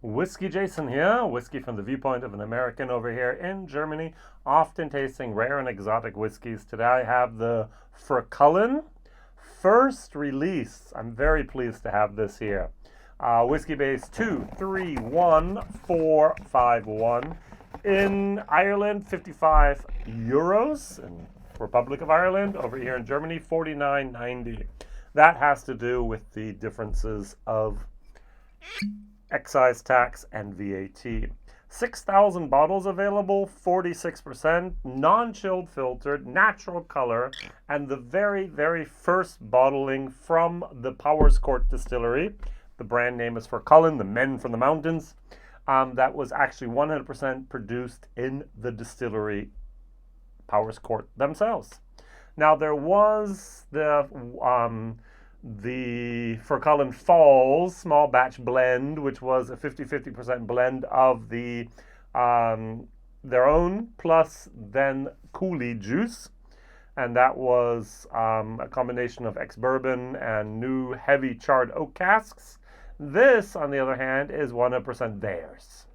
WhiskyJason here, whiskey from the viewpoint of an American over here in Germany, often tasting rare and exotic whiskeys. Today I have the Fercullen first release. I'm very pleased to have this here. Whiskybase 231451 in Ireland, 55 euros. In Republic of Ireland, over here in Germany, 49.90. That has to do with the differences of excise tax and VAT. 6,000 bottles available, 46%, non-chilled filtered, natural color, and the very, very first bottling from the Powerscourt Distillery. The brand name is Fercullen, the men from the mountains. That was actually 100% produced in the distillery Powerscourt themselves. Now there was the Fercullen Falls small batch blend, which was a 50-50% blend of the their own plus then coulis juice, and that was a combination of ex-bourbon and new heavy charred oak casks. This, on the other hand, is 100% theirs,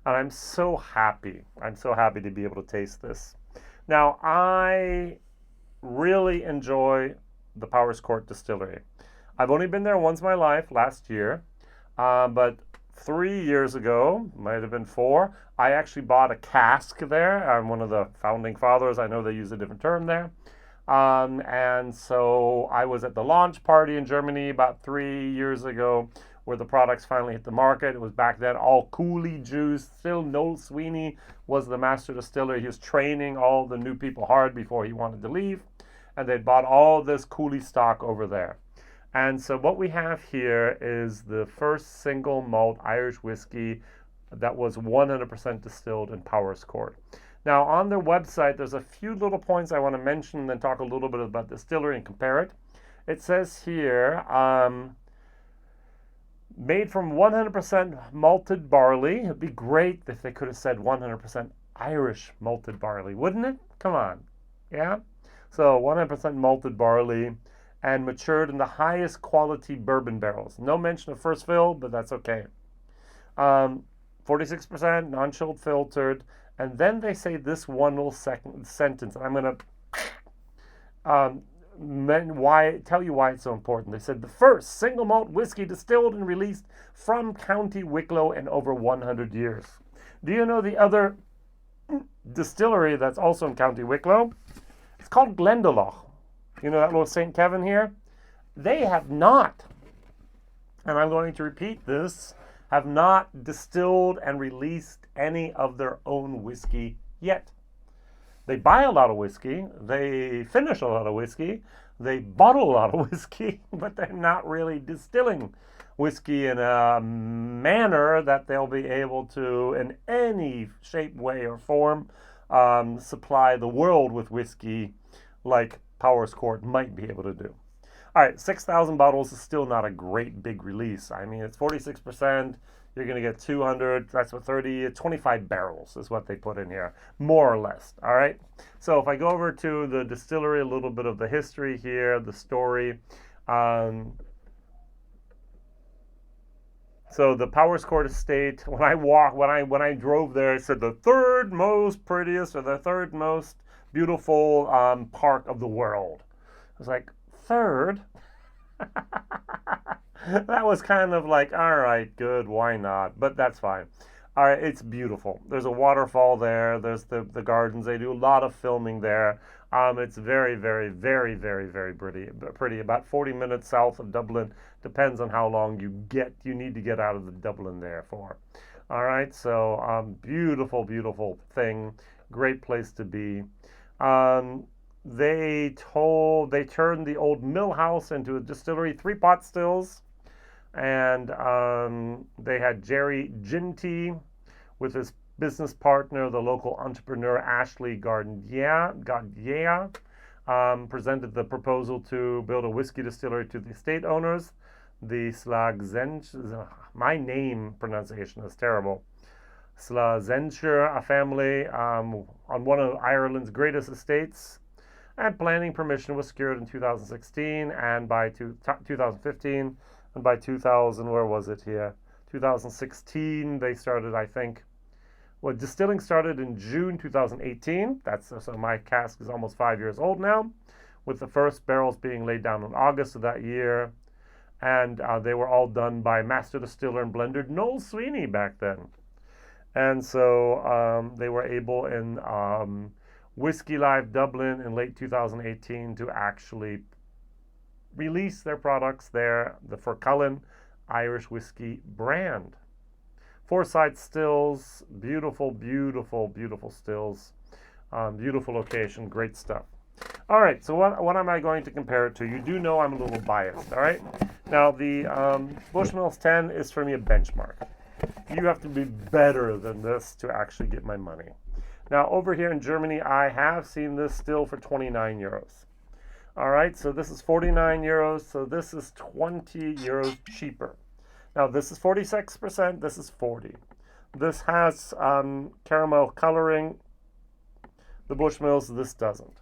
and I'm so happy. I'm so happy to be able to taste this. Now I really enjoy the Powerscourt Distillery. I've only been there once in my life, last year, but 3 years ago, might have been 4, I actually bought a cask there. I'm one of the founding fathers. I know they use a different term there. And so I was at the launch party in Germany about 3 years ago where the products finally hit the market. It was back then all coulis juice. Still Noel Sweeney was the master distiller. He was training all the new people hard before he wanted to leave. And they'd bought all this coulis stock over there. And so what we have here is the first single malt Irish whiskey that was 100% distilled in Powerscourt. Now on their website, there's a few little points I want to mention and then talk a little bit about the distillery and compare it. It says here, made from 100% malted barley. It'd be great if they could have said 100% Irish malted barley, wouldn't it? Come on, yeah? So 100% malted barley, and matured in the highest quality bourbon barrels. No mention of first fill, but that's okay. 46% non-chilled filtered, and then they say this one little sentence, and I'm going to tell you why it's so important. They said the first single malt whiskey distilled and released from County Wicklow in over 100 years. Do you know the other distillery that's also in County Wicklow? It's called Glendalough. You know that little St. Kevin here? They have not, and I'm going to repeat this, have not distilled and released any of their own whiskey yet. They buy a lot of whiskey, they finish a lot of whiskey, they bottle a lot of whiskey, but they're not really distilling whiskey in a manner that they'll be able to, in any shape, way, or form, supply the world with whiskey like Powerscourt might be able to do. All right, 6,000 bottles is still not a great big release. I mean, it's 46%. You're going to get 200. That's what 25 barrels is what they put in here, more or less. All right. So if I go over to the distillery, a little bit of the history here, the story. So the Powerscourt Estate. When I drove there, it said the third most prettiest or the third most beautiful park of the world. I was like, third? That was kind of like, all right, good, why not? But that's fine. All right, it's beautiful. There's a waterfall there. There's the gardens. They do a lot of filming there. It's very, very, very, very, very pretty. About 40 minutes south of Dublin. Depends on how long you need to get out of the Dublin there for. All right, so beautiful, beautiful thing. Great place to be. They turned the old mill house into a distillery, 3 pot stills, and they had Jerry Ginty with his business partner, the local entrepreneur Ashley Gardnier, presented the proposal to build a whiskey distillery to the estate owners. The my name pronunciation is terrible. Slazenshire, a family on one of Ireland's greatest estates, and planning permission was secured in 2016, and by 2015, and by 2000, where was it here? 2016. They started, I think, well, distilling started in June 2018. So my cask is almost 5 years old now, with the first barrels being laid down in August of that year. And they were all done by master distiller and blender Noel Sweeney back then. And so they were able in Whiskey Live Dublin in late 2018 to actually release their products there, the Fercullen Irish whiskey brand. Foresight stills, beautiful, beautiful, beautiful stills, beautiful location, great stuff. All right, so what am I going to compare it to? You do know I'm a little biased, all right? Now, the Bushmills 10 is for me a benchmark. You have to be better than this to actually get my money. Now, over here in Germany, I have seen this still for 29 euros. All right, so this is 49 euros, so this is 20 euros cheaper. Now, this is 46%, this is 40. This has caramel coloring. The Bushmills, this doesn't.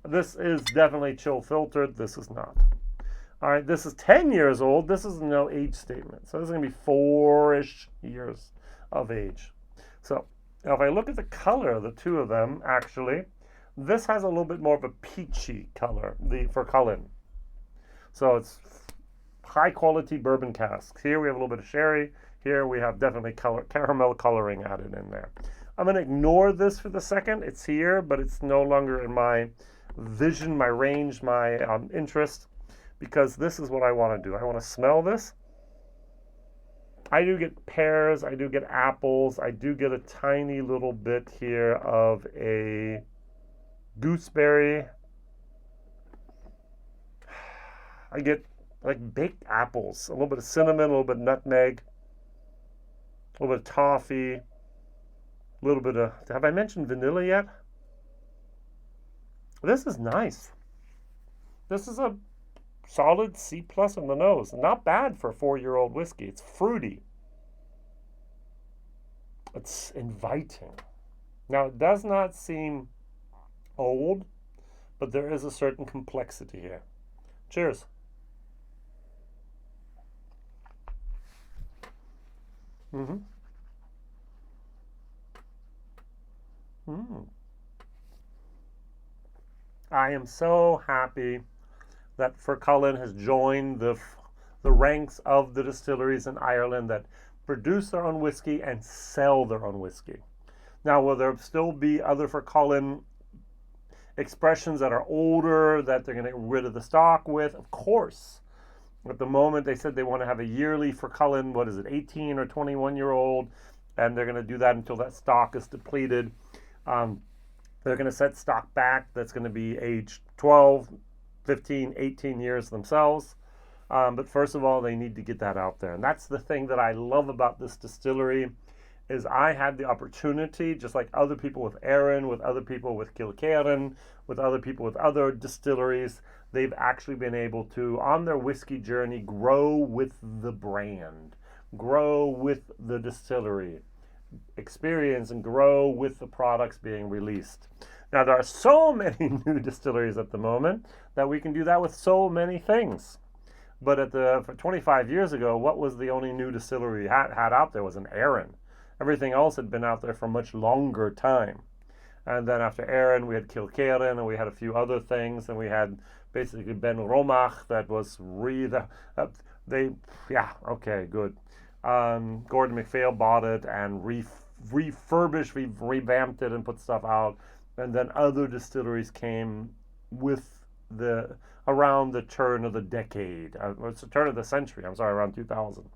This is definitely chill filtered, this is not. All right, this is 10 years old. This is no age statement. So this is going to be 4-ish years of age. So now if I look at the color of the two of them, actually, this has a little bit more of a peachy color, the Fercullen. So it's high quality bourbon casks. Here we have a little bit of sherry. Here we have definitely caramel coloring added in there. I'm going to ignore this for the second. It's here, but it's no longer in my vision, my range, my interest. Because this is what I want to do. I want to smell this. I do get pears, I do get apples, I do get a tiny little bit here of a gooseberry. I get like baked apples, a little bit of cinnamon, a little bit of nutmeg, a little bit of toffee, a little bit of, have I mentioned vanilla yet? This is nice. This is a solid C+ on the nose. Not bad for a 4-year-old whiskey. It's fruity. It's inviting. Now, it does not seem old, but there is a certain complexity here. Cheers. I am so happy that Fercullen has joined the ranks of the distilleries in Ireland that produce their own whiskey and sell their own whiskey. Now, will there still be other Fercullen expressions that are older that they're going to get rid of the stock with? Of course. At the moment, they said they want to have a yearly Fercullen, 18 or 21-year-old, and they're going to do that until that stock is depleted. They're going to set stock back that's going to be aged 12, 15, 18 years themselves. But first of all, they need to get that out there. And that's the thing that I love about this distillery is I had the opportunity, just like other people with Arran, with other people with Kilkerran, with other people with other distilleries, they've actually been able to, on their whiskey journey, grow with the brand, grow with the distillery, experience and grow with the products being released. Now, there are so many new distilleries at the moment that we can do that with so many things. But for 25 years ago, what was the only new distillery had out there was an Arran. Everything else had been out there for much longer time. And then after Arran, we had Kilkerran, and we had a few other things, and we had basically Ben Romach that was good. Gordon MacPhail bought it and refurbished, revamped it and put stuff out. And then other distilleries came with around the turn of the decade. It's the turn of the century, around 2000.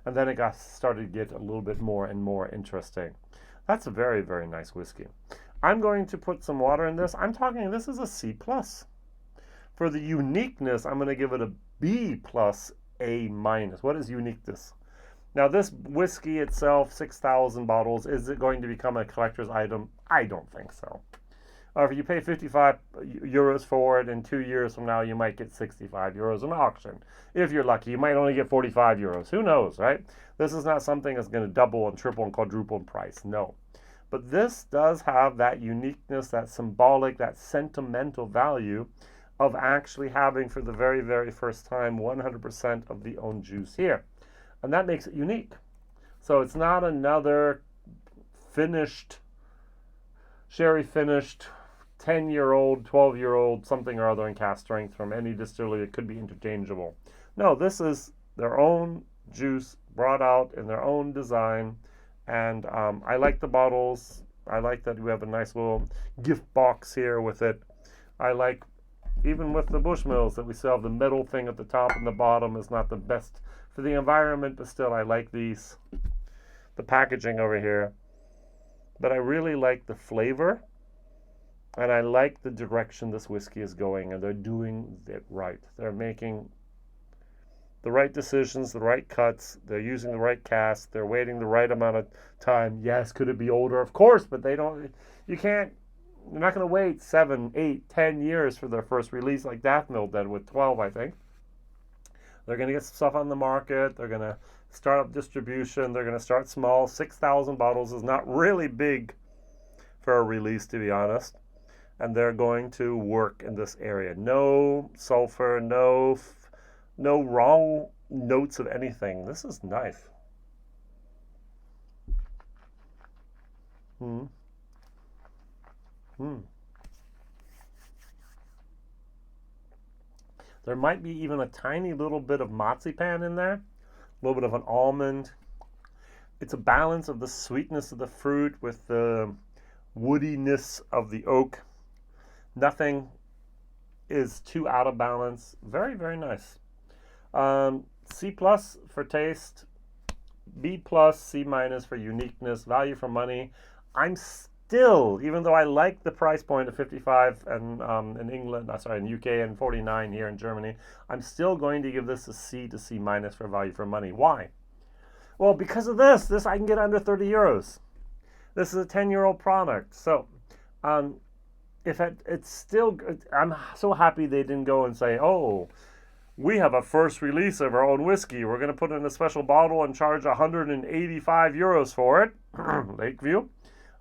And then it started to get a little bit more and more interesting. That's a very, very nice whiskey. I'm going to put some water in this. I'm talking, this is a C+. For the uniqueness, I'm going to give it a B+, A-. What is uniqueness? Now, this whiskey itself, 6,000 bottles, is it going to become a collector's item? I don't think so. If you pay 55 euros for it, in 2 years from now, you might get 65 euros in auction. If you're lucky, you might only get 45 euros. Who knows, right? This is not something that's going to double and triple and quadruple in price. No. But this does have that uniqueness, that symbolic, that sentimental value of actually having, for the very, very first time, 100% of the own juice here. And that makes it unique. So it's not another finished, sherry finished 10-year-old, 12-year-old, something or other in cask strength from any distillery. It could be interchangeable. No, this is their own juice brought out in their own design. And I like the bottles. I like that we have a nice little gift box here with it. I like, even with the Bushmills, that we still have the metal thing at the top and the bottom is not the best for the environment, but still I like these. The packaging over here. But I really like the flavor. And I like the direction this whiskey is going, and they're doing it right. They're making the right decisions, the right cuts. They're using the right cask. They're waiting the right amount of time. Yes, could it be older? Of course, but they don't. You're not going to wait 7, 8, 10 years for their first release like Dathmill did with 12, I think. They're going to get some stuff on the market. They're going to start up distribution. They're going to start small. 6,000 bottles is not really big for a release, to be honest. And they're going to work in this area. No sulfur, no wrong notes of anything. This is nice. There might be even a tiny little bit of marzipan in there. A little bit of an almond. It's a balance of the sweetness of the fruit with the woodiness of the oak. Nothing is too out of balance. Very, very nice. C+ for taste, B+, C- for uniqueness, value for money. I'm still, even though I like the price point of 55 and in England, in UK, and 49 here in Germany, I'm still going to give this a C to C- for value for money. Why? Well, because of this I can get under 30 euros. This is a 10-year-old product. So, it's still, I'm so happy they didn't go and say, oh, we have a first release of our own whiskey. We're going to put it in a special bottle and charge 185 euros for it.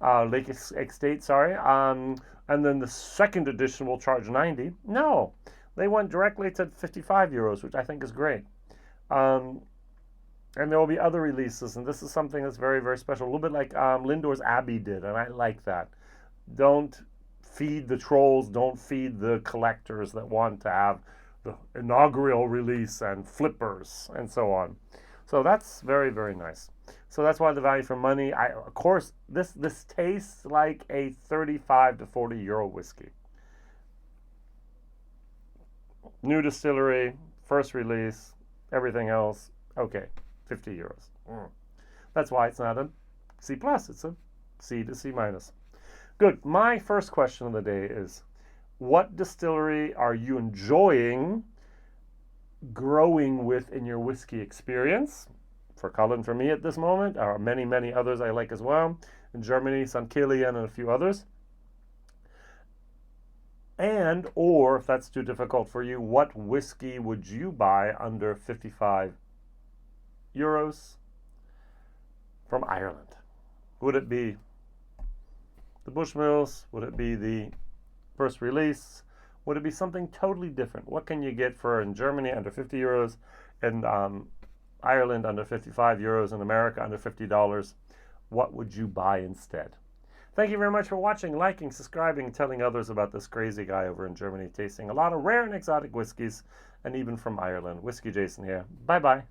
Lake Estate, sorry. And then the second edition will charge 90. No, they went directly to 55 euros, which I think is great. And there will be other releases, and this is something that's very, very special. A little bit like Lindor's Abbey did, and I like that. Don't feed the trolls, don't feed the collectors that want to have the inaugural release and flippers and so on. So that's very, very nice. So that's why the value for money. Of course, this tastes like a 35 to 40 euro whiskey. New distillery, first release, everything else, okay, 50 euros. That's why it's not a C+, it's a C to C-. Good. My first question of the day is, what distillery are you enjoying growing with in your whiskey experience? Fercullen for me at this moment. There are many, many others I like as well. In Germany, St. Kilian and a few others. And, or if that's too difficult for you, what whiskey would you buy under 55 euros from Ireland? Would it be the Bushmills? Would it be the first release? Would it be something totally different? What can you get for in Germany under 50 euros, in Ireland under 55 euros, in America under $50? What would you buy instead? Thank you very much for watching, liking, subscribing, and telling others about this crazy guy over in Germany tasting a lot of rare and exotic whiskeys, and even from Ireland. Whiskey Jason here. Bye-bye.